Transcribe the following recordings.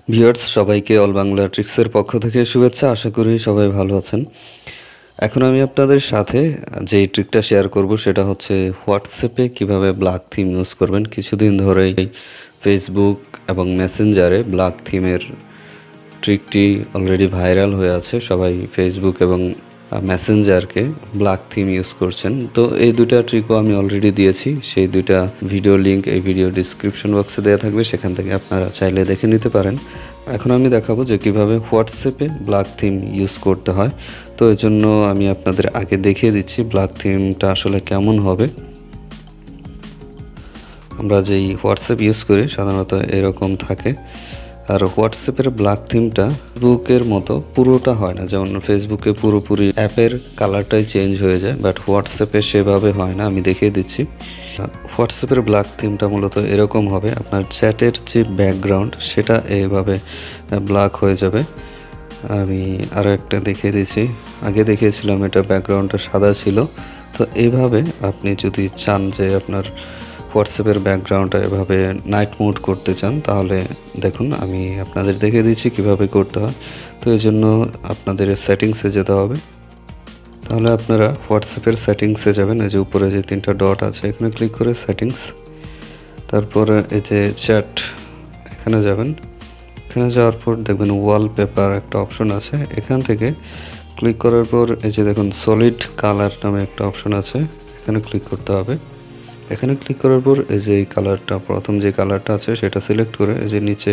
Viewers সবাইকে all Bangla ট্রিক্সের পক্ষ থেকে শুভেচ্ছা। আশা করি সবাই ভালো আছেন। এখন আমি আপনাদের সাথে যেই ট্রিকটা শেয়ার করব সেটা হচ্ছে হোয়াটসঅ্যাপে কিভাবে ব্ল্যাক থিম ইউজ করবেন। কিছুদিন ধরেই ফেসবুক এবং মেসেঞ্জারে ব্ল্যাক থিমের ট্রিকটি অলরেডি ভাইরাল হয়ে আছে। সবাই ফেসবুক এবং মেসেঞ্জারকে ব্ল্যাক থিম ইউজ করছেন। তো এই দুইটা ট্রিকও আমি অলরেডি দিয়েছি। সেই দুইটা ভিডিও লিঙ্ক এই ভিডিও ডিসক্রিপশন বক্সে দেওয়া থাকবে, সেখান থেকে আপনারা চাইলে দেখে নিতে পারেন। এখন আমি দেখাবো যে কিভাবে হোয়াটসঅ্যাপে ব্ল্যাক থিম ইউজ করতে হয়। তো এর জন্য আমি আপনাদের আগে দেখিয়ে দিচ্ছি ব্ল্যাক থিমটা আসলে কেমন হবে। আমরা যেই হোয়াটসঅ্যাপ ইউজ করি সাধারণত এরকম থাকে। আর হোয়াটসঅ্যাপের ব্ল্যাক থিমটা ফেসবুকের মতো পুরোটা হয় না, যেমন ফেসবুকে পুরোপুরি অ্যাপের কালারটাই চেঞ্জ হয়ে যায়, বাট হোয়াটসঅ্যাপে সেভাবে হয় না। আমি দেখিয়ে দিচ্ছি। হোয়াটসঅ্যাপের ব্ল্যাক থিমটা মূলত এরকম হবে, আপনার চ্যাটের যে ব্যাকগ্রাউন্ড সেটা এইভাবে ব্ল্যাক হয়ে যাবে। আমি আরও একটা দেখিয়ে দিচ্ছি। আগে দেখিয়েছিলাম এটা ব্যাকগ্রাউন্ডটা সাদা ছিল। তো এইভাবে আপনি যদি চান যে আপনার হোয়াটসঅ্যাপের ব্যাকগ্রাউন্ডটা এভাবে নাইট মোড করতে চান, তাহলে দেখুন আমি আপনাদের দেখিয়ে দিচ্ছি কিভাবে করতে হয়। তো এই জন্য আপনাদের সেটিংসে যেতে হবে। তাহলে আপনারা হোয়াটসঅ্যাপের সেটিংসে যাবেন। এই যে উপরে যে তিনটা ডট আছে এখানে ক্লিক করে সেটিংস, তারপর এই যে চ্যাট এখানে যাবেন। এখানে যাওয়ার পর দেখবেন ওয়ালপেপার একটা অপশন আছে। এখান থেকে ক্লিক করার পর এই যে দেখুন সলিড কালার নামে একটা অপশন আছে, এখানে ক্লিক করতে হবে। এখানে ক্লিক করার পর এই যে এই কালারটা, প্রথম যে কালারটা আছে সেটা সিলেক্ট করে এই যে নিচে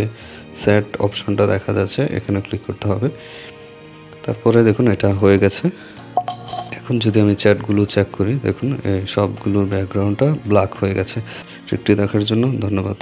সেট অপশনটা দেখা যাচ্ছে, এখানে ক্লিক করতে হবে। তারপরে দেখুন এটা হয়ে গেছে। এখন যদি আমি চ্যাটগুলো চেক করি, দেখুন এই সবগুলোর ব্যাকগ্রাউন্ডটা ব্ল্যাক হয়ে গেছে। ট্রিকটি দেখার জন্য ধন্যবাদ।